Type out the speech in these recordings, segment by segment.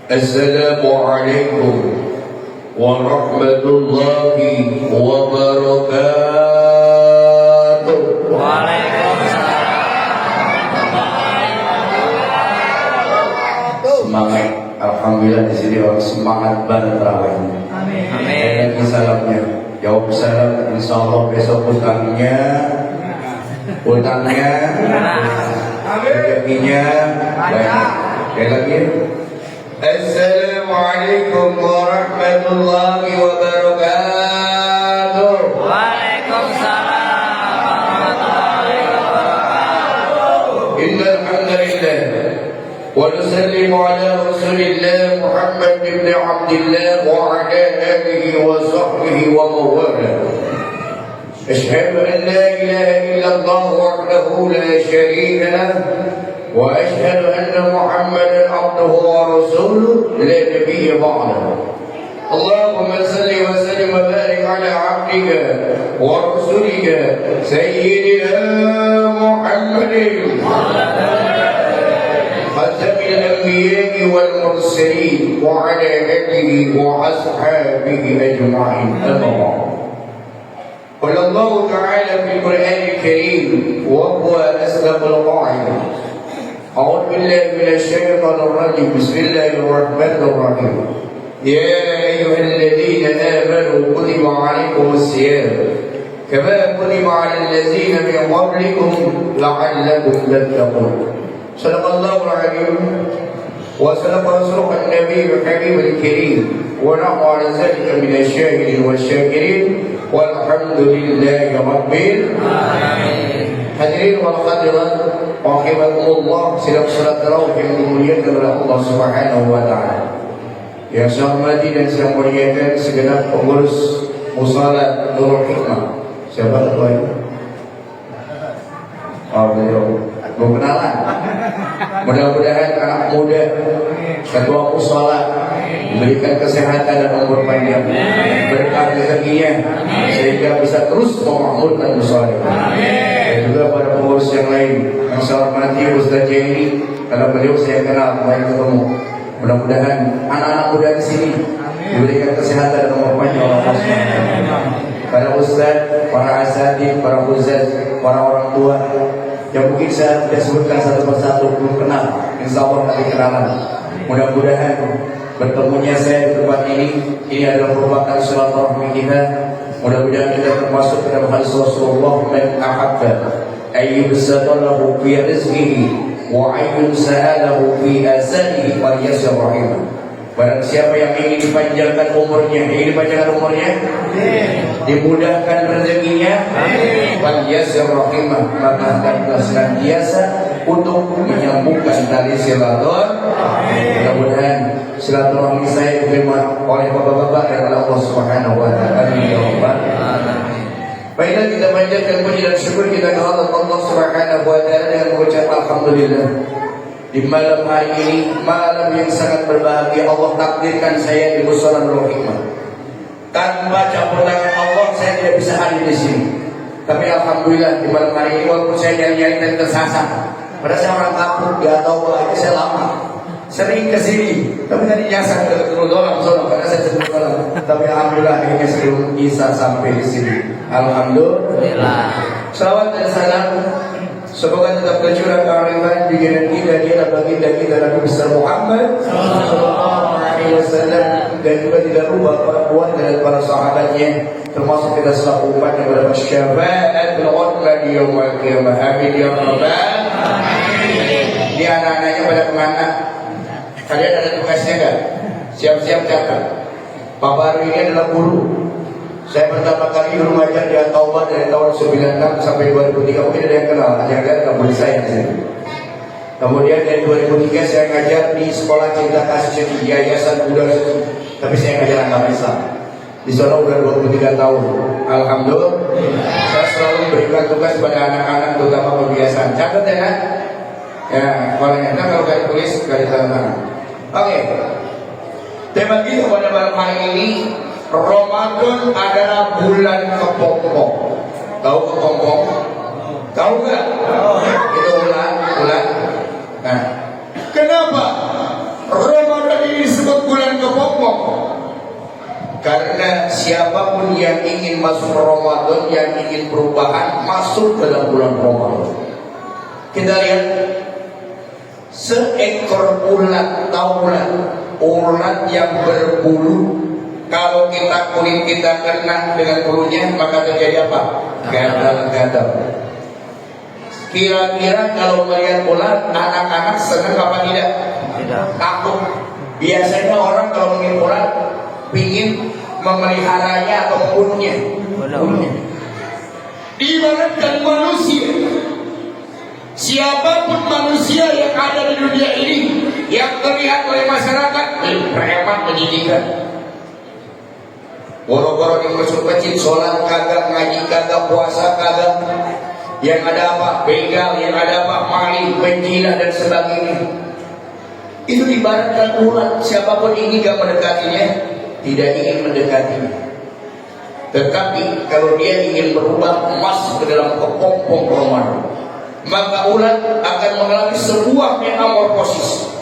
Assalamualaikum warahmatullahi wabarakatuh. Waalaikumsalam. Semangat, alhamdulillah di sini orang semangat banget terawih. Amin. Amin. Lagi salamnya, jawab salam, insyaallah besok utangnya, rezekinya banyak. Sekali lagi. Assalamualaikum warahmatullahi wabarakatuh. Waalaikumsalam warahmatullahi wabarakatuh. Innal hamdalillah wa nusallimu ala rasulillah Muhammad ibn Abdullah wa ala alihi wa sahbihi wa mawala. Ashhadu an la ilaha illallah wahdahu la sharika lah وأشهد أن محمدا عبده ورسوله لا نبي بعده. اللهم صل وسلم وبارك على عبدك ورسولك سيدنا محمد خاتم الأنبياء والمرسلين وعلى آله وأصحابه أجمعين. أما بعد. قال الله تعالى في القرآن الكريم وهو أصدق القائل أعوذ بالله من الشيطان الرجيم بسم الله الرحمن الرحيم يا أيها الذين آمنوا كتب عليكم الصيام كما كتب على الذين من قبلكم لعلكم تتقون. صدق الله العظيم وصدق رسوله النبي الحبيب الكريم ونحن على ذلك من الشاهدين والشاكرين والحمد لله رب العالمين. Hadirin wal hadirat rahimakumullah, sidang salat tarawih yang dimuliakan oleh Allah Subhanahu wa taala. Yang saya hormati dan saya muliakan segenap pengurus Mushalah Nurul Hikmah. Siapa ketua ini? Oh, beliau. Mau kenalan. Mudah-mudahan anak muda ketua Mushalah diberikan kesehatan dan umur panjang, berkah rezekinya sehingga bisa terus memakmurkan Mushalah. Dan juga pada pengurus yang lain yang saya hormati Ustaz Jaini, karena beliau saya kenal kemarin ketemu. Mudah-mudahan anak-anak muda di sini diberikan kesehatan dan umur panjang oleh Allah Subhanahu. Para ustaz, para asatidz, para ustaz, para orang tua yang mungkin saya tidak sebutkan satu persatu belum kenal, insya Allah nanti kenalan. Mudah-mudahan bertemunya saya di tempat ini adalah merupakan silaturahmi kita. Mudah-mudahan kita termasuk dalam hadis Rasulullah, man ahabba ayyubsatalahu fi rizqihi wa ayyunsa'alahu fi asalihi falyasir rahimah. Barang siapa yang ingin dipanjangkan umurnya, dimudahkan rezekinya, falyasir rahimah, maka hendaklah senantiasa untuk menyambungkan tali silaturahmi. Mudah-mudahan silaturahmi saya diterima oleh bapak-bapak dan oleh Allah Subhanahu wa taala. Baiklah, kita panjatkan puji dan syukur kita kepada Allah Subhanahu wa taala dengan mengucap alhamdulillah. Di malam hari ini, malam yang sangat berbahagia, Allah takdirkan saya di Mushalah Nurul Hikmah. Tanpa campur tangan Allah, saya tidak bisa hadir di sini. Tapi alhamdulillah di malam hari ini, walaupun saya nyari-nyari dan tersasar, padahal saya orang kampung, gak tahu bahwa saya lama sering ke sini, tapi tadi nyasar ke ketemu doang karena saya sebut doang. Tapi alhamdulillah akhirnya sebelum bisa sampai di sini. Alhamdulillah. Salawat dan salam semoga tetap tercurah kearifan di jalan kita, dia baginda kita Nabi besar Muhammad sallallahu alaihi wasallam, dan juga tidak lupa para buat dan para sahabatnya, termasuk kita selaku umat yang berdapat syafaatul uzma di yaumil qiyamah. Amin ya rabbal alamin. Ini anak-anaknya pada kemana? Kalian ada tugasnya kan? Siap-siap catat. Pak Baru ini adalah guru. Saya pertama kali dulu ngajar di At-Taubah dari tahun 96 sampai 2003. Mungkin ada yang kenal, ajar-ajar kampung saya di sini. Kemudian dari 2003 saya ngajar di Sekolah Cinta Kasih di Yayasan Buddha Suci. Tapi saya ngajar agama Islam. Di sana udah 23 tahun. Alhamdulillah. Saya selalu berikan tugas pada anak-anak, terutama kebiasaan. Catat ya kan? Ya, kalau enak kalau kalian tulis kalian tangan. Oke. Tema kita pada malam hari ini, Ramadan adalah bulan kepompong. Tahu kepompong? Tahu nggak? Itu bulan. Nah, kenapa Ramadan ini Karena siapapun yang ingin masuk Ramadan, yang ingin perubahan, masuk ke dalam bulan Ramadan. Kita lihat seekor ulat, tahu ulat yang berbulu. Kalau kulit kita kena dengan bulunya, maka terjadi apa? Gatal-gatal. Kira-kira kalau melihat ulat, anak-anak senang apa tidak? Tidak. Takut. Biasanya orang kalau melihat ulat ingin memeliharanya atau membunuhnya. Ibaratkan manusia, siapapun manusia yang ada di dunia ini yang terlihat oleh masyarakat preman menjijikan. Boro-boro yang masuk masjid, sholat kagak, ngaji kagak, puasa kagak. Yang ada apa? Begal, yang ada apa? Maling, penjilat dan sebagainya. Itu ibaratkan ulat, siapapun ingin gak mendekatinya, tidak ingin mendekatinya. Tetapi kalau dia ingin berubah masuk ke dalam kepompong Ramadan, maka ulat akan mengalami sebuah metamorfosis,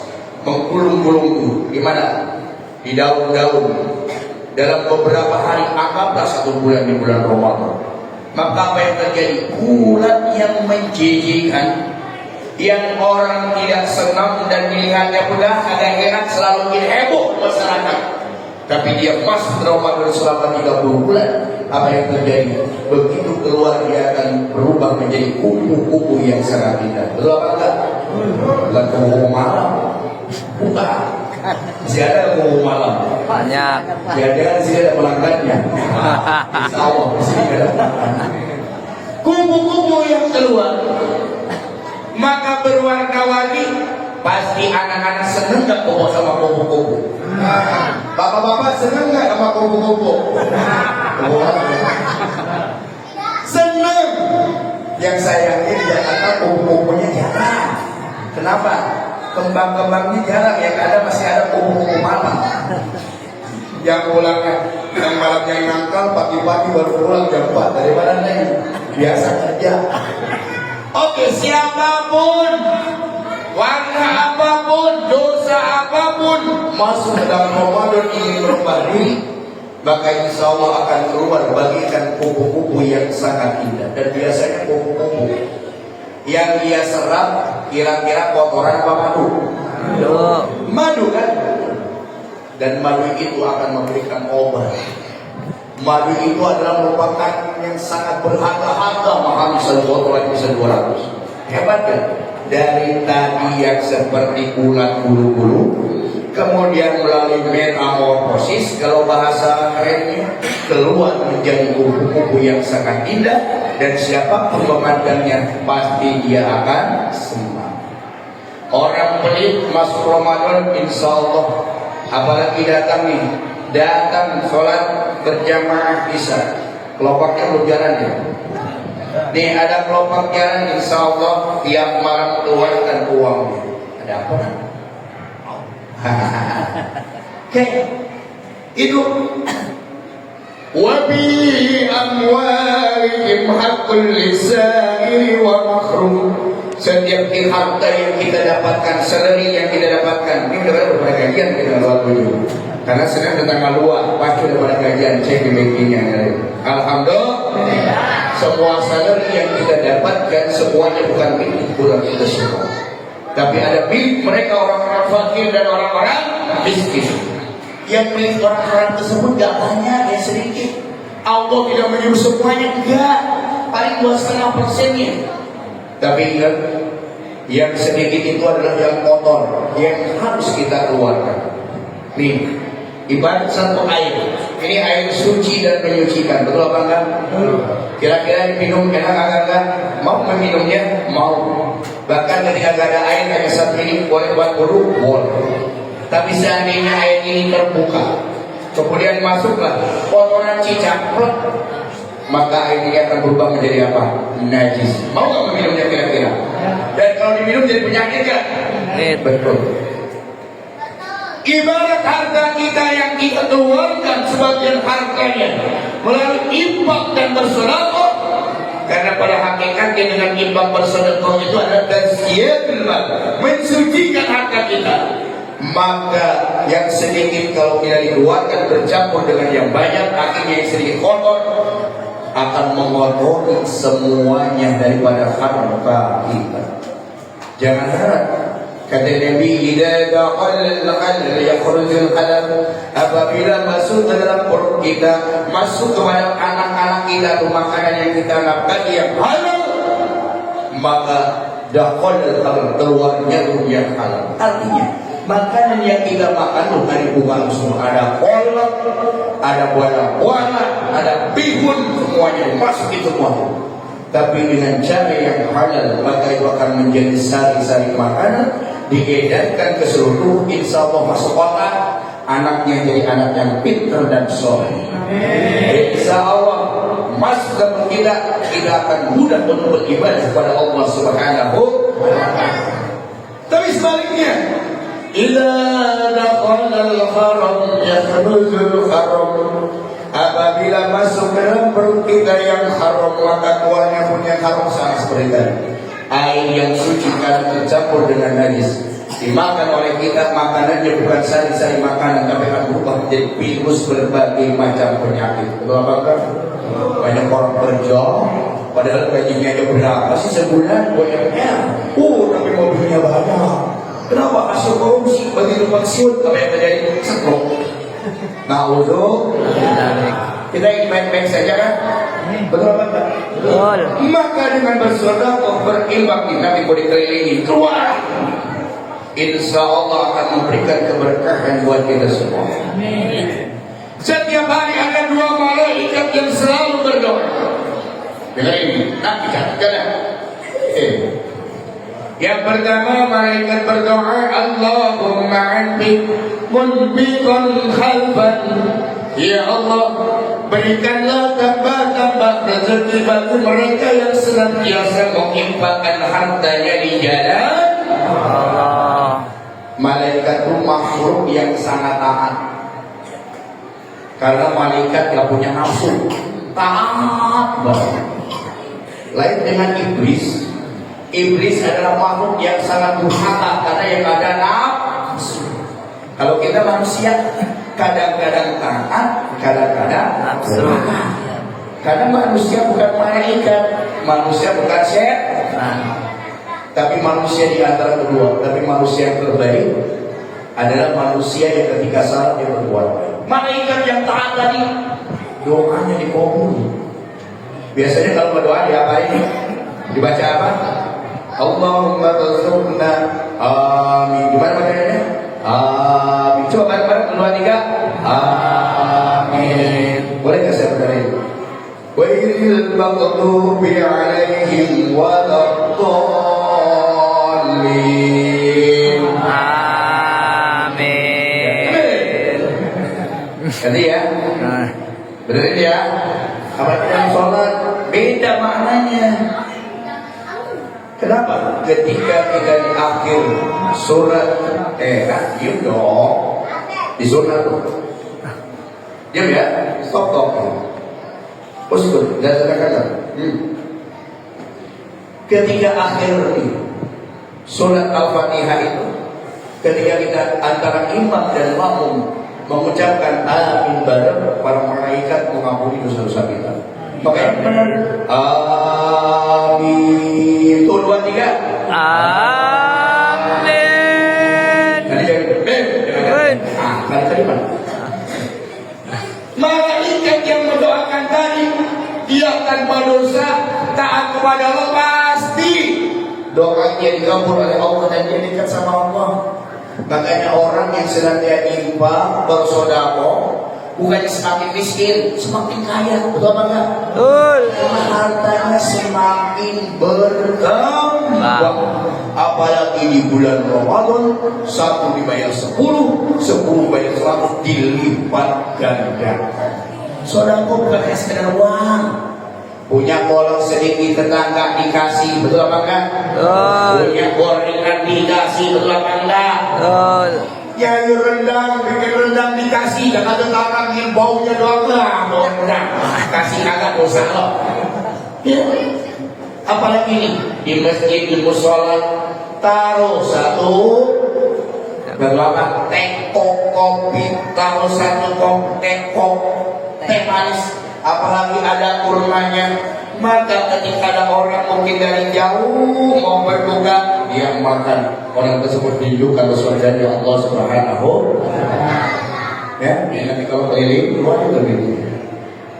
menggulung-gulung. Di mana? Di daun-daun. Dalam beberapa hari, anggaplah 1 bulan di bulan Ramadan, maka apa yang terjadi? Ulat yang menjijikan, yang orang tidak senang dan dilihatnya pula agak enak, selalu bikin heboh masyarakat. Tapi dia masuk Ramadan selama 30 bulan, apa yang terjadi? Begitu keluar dia akan berubah menjadi kupu-kupu yang sangat indah. Betul apa enggak? Bukan kupu malam, bukan. Masih ada kupu malam. Banyak. Jangan-jangan di sini ada pelanggannya. Insya Allah di sini ada. Kupu-kupu yang keluar, maka berwarna-warni. Pasti anak-anak seneng gak bobo sama kupu-kupu? Bapak-bapak seneng gak sama kupu-kupu? Seneng. Yang sayangnya di Jakarta kupu-kupunya jarang. Kenapa? Kembang-kembangnya jarang. Yang ada masih ada kupu-kupu malam. Yang pulangnya, yang malamnya ngangkal, pagi-pagi baru pulang jam 4. Dari mana nih? Biasa kerja. Oke, siapapun, warna apapun, dosa apapun, masuk ke dalam Ramadan ingin berubah diri, maka insya Allah akan keluar bagikan kupu-kupu yang sangat indah. Dan biasanya kupu-kupu yang dia serap kira-kira kotoran apa madu? Madu kan? Dan madu itu akan memberikan obat. Madu itu adalah merupakan yang sangat berharga-harga, mahal, bisa 200, bisa 200. Hebat kan? Dari tadi yang seperti ulat bulu-bulu, kemudian melalui metamorfosis, kalau bahasa kerennya, keluar menjadi kupu-kupu yang sangat indah, dan siapapun memandangnya pasti dia akan senang. Orang pelit masuk Ramadan, insya Allah, apalagi datang sholat berjamaah isya, kelompoknya belum jalan ya. Nih ada kelompok jalan, insya Allah tiap malam keluarkan uangnya. Ada apa? Oke, itu wabi amwalihim haqqul lisaili wa mahrum. Setiap harta yang kita dapatkan, salary yang kita dapatkan, ini udah pada gajian kita lewat dulu. Karena sedang tentang luar, pasti udah pada gajian, cek di bankingnya. Alhamdulillah, semua salary yang kita dapatkan semuanya bukan milik bulan kita semua, tapi ada milik mereka, orang-orang fakir dan orang-orang miskin. Yang milik orang-orang tersebut gak banyak, ya sedikit. Allah tidak menyuruh semuanya, enggak, paling 2,5%-nya. Tapi ingat, yang sedikit itu adalah yang kotor, yang harus kita keluarkan. Nih, ibarat satu air. Ini air suci dan menyucikan, betul apa enggak? Kira-kira diminum enak agak enggak? Mau meminumnya? Mau. Bahkan ketika gak ada air, hanya satu ini boleh buat wudu, boleh. Tapi seandainya air ini terbuka, kemudian masuklah kotoran cicak, maka air ini akan berubah menjadi apa? Najis. Mau nggak meminumnya kira-kira? Dan kalau diminum jadi penyakit kan? Betul. Ibarat harta kita yang kita keluarkan sebagian hartanya melalui infak dan bersedekah, karena pada hakikatnya dengan infak bersedekah itu adalah tazkiyatul mal, mensucikan harta kita. maka yang sedikit kalau tidak dikeluarkan bercampur dengan yang banyak, akhirnya yang sedikit kotor akan mengotori semuanya daripada harta kita. Jangan harap. Kata Nabi, "Idza daqal al-halal yakhrujul halal." Apabila masuk ke dalam perut kita, masuk kepada anak-anak kita, makanan yang kita nafkahi yang halal, maka daqal al-halal, keluarnya yang halal. Artinya, makanan yang kita makan dari bukan semua, ada kolak, ada buah-buahan, ada bihun, semuanya masukin semua. Tapi dengan cara yang halal, maka itu akan menjadi sari-sari makanan, diedarkan ke seluruh, insya Allah masuk otak, anaknya jadi anak yang pintar dan soleh. Insya Allah masuk dalam kita akan mudah untuk beribadah kepada Allah Subhanahu wa Ta'ala. Tapi sebaliknya, ila dakhalal haram yakhrujul haram. Apabila masuk ke dalam perut kita yang haram, maka keluarnya punya haram, sama seperti tadi. Air yang suci karena tercampur dengan najis dimakan oleh kita, makanannya bukan sari-sari makanan, tapi akan berubah menjadi virus berbagai macam penyakit. Betul apa enggak? Banyak orang kerja, padahal gajinya aja berapa sih sebulan? Banyak. Tapi mobilnya banyak. Kenapa? Asal korupsi, begitu pensiun apa yang terjadi? Setruk. Na'udzu. Kita ingin baik-baik saja kan? Betul apa enggak? Betul. Maka dengan bersedekah berimbang nanti boleh dikelilingi keluar. Insya Allah akan memberikan keberkahan buat kita semua. Setiap hari ada 2 malaikat yang selalu berdoa. Dengar ini, nanti catatkan. Yang pertama malaikat berdoa, Allahumma anbi munbiqan khalfan. Ya Allah, berikanlah tambah-tambah rezeki bagi mereka yang senantiasa menginfakkan hartanya di jalan Allah. Malaikat itu makhluk yang sangat taat. Karena malaikat gak punya nafsu, taat banget. Lain dengan iblis. Iblis adalah makhluk yang sangat durhaka karena yang ada nafsu. Kalau kita manusia, kadang-kadang taat, kadang-kadang durhaka. Karena manusia bukan malaikat, manusia bukan setan. Tapi manusia di antara kedua, tapi manusia yang terbaik adalah manusia yang ketika salah dia berbuat baik. Malaikat yang taat tadi, doanya dikabul. Biasanya kalau berdoa diapain? Dibaca apa? Allahumma rzuqna. Amin. Gimana bacanya? Amin. Coba bareng-bareng 2, 3. Amin. Boleh nggak saya berdiri? Wailil maghdubi alaihim waladdallin. Amin. Ganti ya. Benerin ya. Apa kita sholat beda maknanya. Kenapa? Ketika kita di akhir surat diam dong. Di surat tuh. Diam ya. Stop. Uskur, dan kata-kata. Ketika akhir surat Al-Fatihah itu, ketika kita antara imam dan makmum mengucapkan amin bareng, para malaikat mengampuni dosa-dosa kita. Makanya benar. Amin. 2, 3. Amin. Tadi jangan. Tadi mana? Malaikat yang mendoakan tadi, dia akan berdosa, taat kepada Allah pasti doanya dikabul oleh Allah dan dia dekat sama Allah. Makanya orang yang senantiasa infak, bersedekah, bukannya semakin miskin, semakin kaya. Betul apa enggak? Betul. Hartanya semakin berkembang. Apalagi di bulan Ramadan, 1 dibayar 10, 10 bayar 100, dilipat ganda. Sedekah bukan hanya sekedar uang. Punya kolak sedikit tetangga dikasih, betul apa enggak? Betul. Punya gorengan dikasih, betul apa enggak? Betul. Ya rendang, bikin rendang dikasih, jangan tetangga yang baunya doang lah, bau rendang. Kasih agak dosa loh. Ya. Apalagi nih di masjid, di musola, taruh 1 Berapa? Teko kopi, kalau satu teko teh manis, apalagi ada kurmanya. Maka ketika ada orang mungkin dari jauh mau berbuka, dia makan, orang tersebut rindukan surganya Allah Subhanahu. Ya, nanti kalau keliling keluar juga gitu.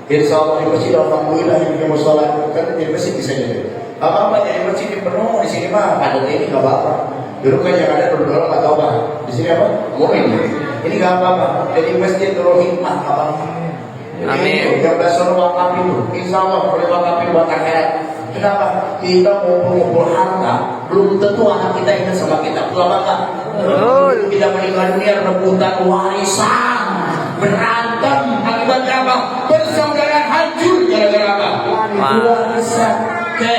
Insya Allah di masjid alhamdulillah ini mau sholat kan di masjid bisa jadi. Apa jadi masjid di penuh di sini mah ada ini nggak apa-apa. Dulu kan yang ada dulu nggak tahu apa. Di sini apa? Mumin. Ini nggak apa-apa. Jadi masjid terus hikmah apa? Amin. 13 wakaf itu, insya Allah boleh wakaf buat akhirat. Kenapa? Kita ngumpul harta, belum tentu anak kita ingat sama kita. Betul apa enggak? Betul. Kita meninggal dunia rebutan warisan, berantem akibat apa? Persaudaraan hancur gara-gara apa? Warisan. Oke,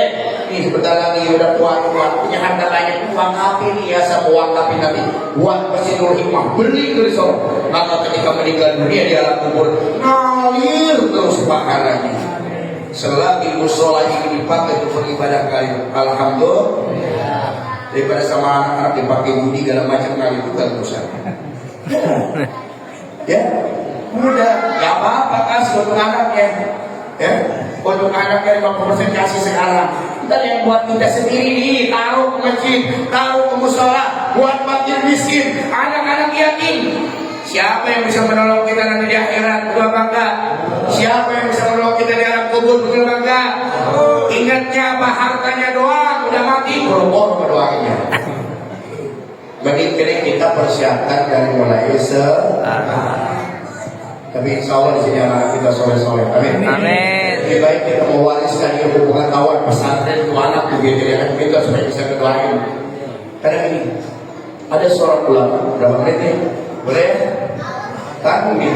ini sebentar lagi udah tua-tua punya harta banyak, wakaf ini ya sama wakaf nanti buat Masjidul Hikmah beli dari sana. Maka ketika meninggal dunia di alam kubur ngalir terus pahalanya. Selagi musola ini dipakai untuk beribadah kalian, alhamdulillah. Daripada sama anak-anak dipakai judi segala macam kali itu kan dosa. Ya, mudah, ya apa-apa kasih untuk anaknya. Ya, untuk anaknya 50% kasih sekarang. Ntar yang buat kita sendiri nih, taruh ke masjid, taruh ke musola, buat fakir miskin. Anak-anak yakin. Siapa yang bisa menolong kita nanti di akhirat? Betul apa enggak? Siapa yang bisa menolong kita di alam kubur? Betul apa enggak? Ingatnya apa? Hartanya doang, udah mati boro-boro berdoanya. Jadi kita persiapkan dari mulai tapi insya Allah di sini anak kita soleh-soleh. Amin. Amin. Lebih baik kita mewariskan ilmu pengetahuan pesantren itu anak begitu ya kan kita supaya bisa kedoain. Karena ini ada seorang ulama berapa menit nih? Boleh? Tanggung nih.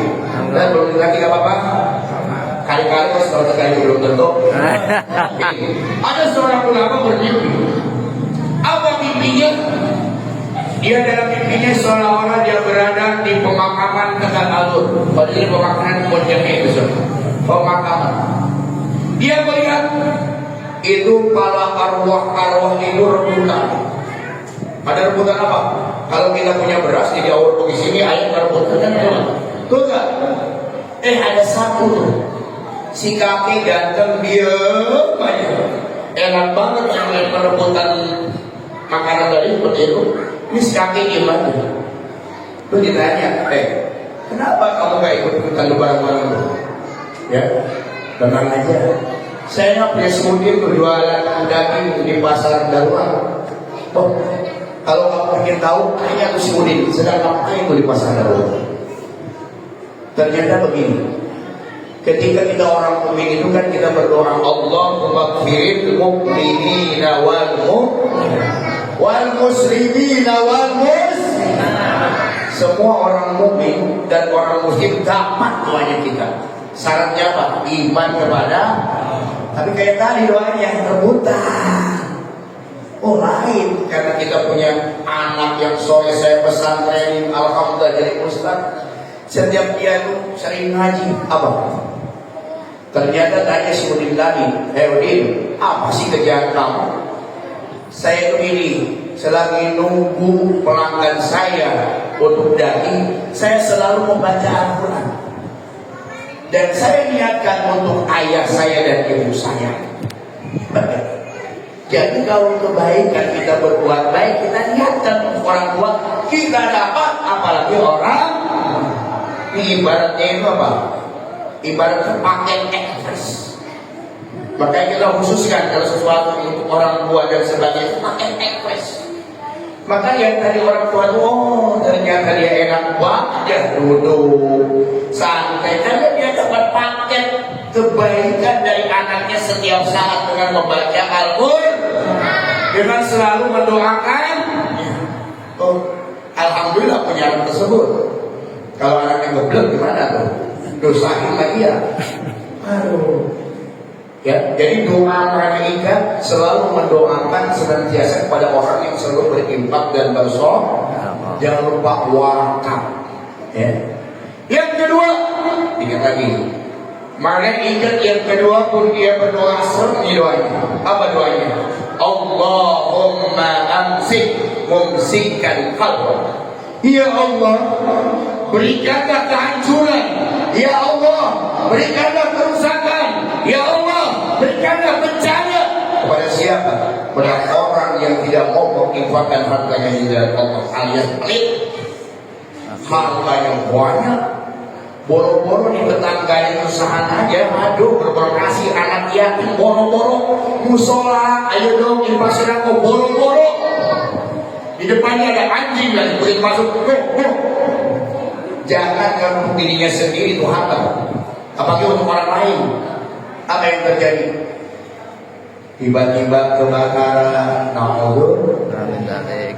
Dan belum lagi nggak apa-apa. Kali-kali pas kalau sekali belum tentu. Ada seorang ulama bermimpi. Apa mimpinya? Dia dalam mimpinya seolah-olah dia berada di pemakaman Tegal Alur. Pada ini pemakaman Pontianak itu, pemakaman. Dia melihat itu para arwah-arwah itu rebutan. Ada rebutan apa? Kalau kita punya beras di jauh di sini ayam rebutan kan tuh enggak? Ada satu tuh. Si kakek ganteng diem aja. Enak banget yang lain perebutan makanan tadi seperti itu. Ini si kakek diem aja. Lu ditanya, kenapa kamu gak ikut-ikutan bareng-bareng lu? Ya, tenang aja. Saya punya semudin berjualan daging di pasar Daruang. Oh, kalau kamu ingin tahu, hanya aku semudin. Sedang ngapain itu di pasar Daruang? Ternyata begini. Ketika kita orang mukmin itu kan kita berdoa Allahumma firil mu'minina wal muslimina wal muslimat. Semua orang mukmin dan orang muslim dapat doanya kita. Syaratnya apa? Iman kepada. Tapi kayak tadi doanya rebutan. Oh lain, karena kita punya anak yang soleh, saya pesantren, alhamdulillah jadi ustaz. Setiap dia itu sering ngaji apa? Ternyata tanya si Udin lagi, Udin, apa sih kerjaan kamu? Saya itu ini, selagi nunggu pelanggan saya untuk daging, saya selalu membaca Al-Quran. Dan saya niatkan untuk ayah saya dan ibu saya. Jadi kalau kebaikan kita berbuat baik, kita niatkan untuk orang tua, kita dapat, apalagi orang. Ini ibaratnya itu apa? Ibaratnya paket ekspres. Makanya kita khususkan kalau sesuatu untuk orang tua dan sebagainya paket ekspres. Maka yang tadi orang tua itu, ternyata dia enak banget ya duduk santai karena dia dapat paket kebaikan dari anaknya setiap saat dengan membaca Al-Quran, dengan selalu mendoakan. Alhamdulillah punya anak tersebut. Kalau anaknya goblok gimana tuh? Dosain lagi ya. Aduh. Ya, jadi doa mereka selalu mendoakan senantiasa kepada orang yang selalu berinfak dan bersedekah. Jangan lupa wakaf. Ya. Yang kedua, ingat lagi. Mana ingat yang kedua pun dia berdoa seperti doanya. Apa doanya? Allahumma amsik mumsikan qalb. Ya Allah, berikanlah kehancuran. Ya Allah, berikanlah kerusakan. Ya Allah, berikanlah bencana. Kepada siapa? Kepada orang yang tidak mau menginfakkan hartanya di jalan Allah, alias pelit. Harta yang banyak, boro-boro di tetangganya usaha aja, aduh berberkasi anak yatim, boro-boro musola, ayo dong infak sedekah, boro-boro di depannya ada anjing lagi begitu masuk, jangan kamu dirinya sendiri itu harta, apalagi untuk orang lain. Apa yang terjadi? Tiba-tiba kebakaran, naudzubillah.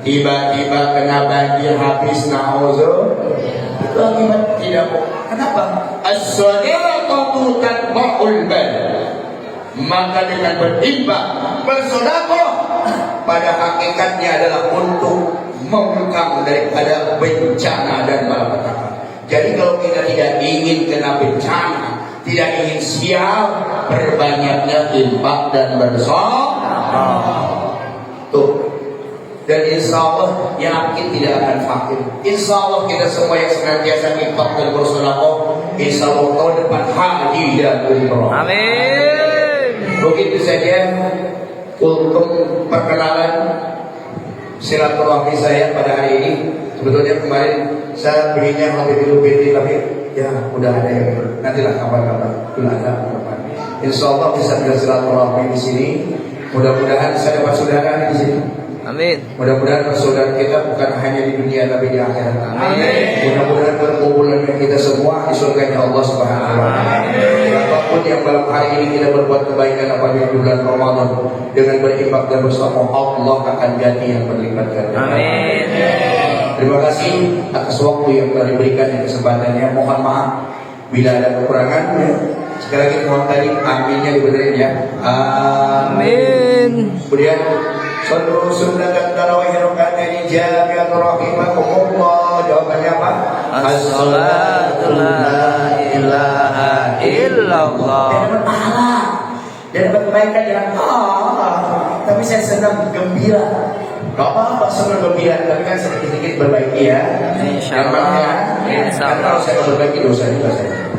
Tiba-tiba kena banjir habis, naudzubillah. Itu akibat tidak mau. Kenapa? As-shadaqatu tatba'ul bal. Maka dengan berinfak, bersedekah pada hakikatnya adalah untuk mengekang daripada bencana dan malapetaka. Jadi kalau kita tidak ingin kena bencana, tidak ingin sial, berbanyaknya infak dan bersedekah. Tuh. Dan insya Allah yakin tidak akan fakir. Insya Allah kita semua yang senantiasa infak dan bersedekah, insya Allah tahun depan haji dan umrah. Amin. Begitu saja untuk perkenalan silaturahmi saya pada hari ini. Sebetulnya kemarin saya belinya lebih dulu tapi ya udah ada yang nantilah kapan-kapan belum ada kapan. Insya Allah bisa bersilaturahmi di sini. Mudah-mudahan saya dapat saudara di sini. Amin. Mudah-mudahan persaudaraan kita bukan hanya di dunia tapi di akhirat. Amin. Mudah-mudahan berkumpulan kita semua di surganya Allah Subhanahu wa taala. Apapun yang malam hari ini kita berbuat kebaikan apabila bulan Ramadan dengan berinfak dan bersedekah, Allah akan ganti yang berlipat ganda. Amin. Terima kasih atas waktu yang telah diberikan dan kesempatannya. Mohon maaf bila ada kekurangan. Sekali lagi mohon tadi aminnya dibenerin ya. Amin. Kemudian sallu sunnatan tarawih rakaat jami'at rahimakumullah. Jawabannya apa? As-salatu la ilaha illallah. Dan dapat pahala dan dapat kebaikan yang tapi saya senang gembira. Gak apa-apa senang gembira, tapi kan sedikit-sedikit berbaiki ya. Insyaallah. Karena kalau saya berbaiki dosa juga saya.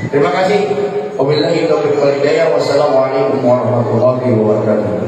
Terima kasih. Wabillahi taufiq wal hidayah. Wassalamualaikum warahmatullahi wabarakatuh.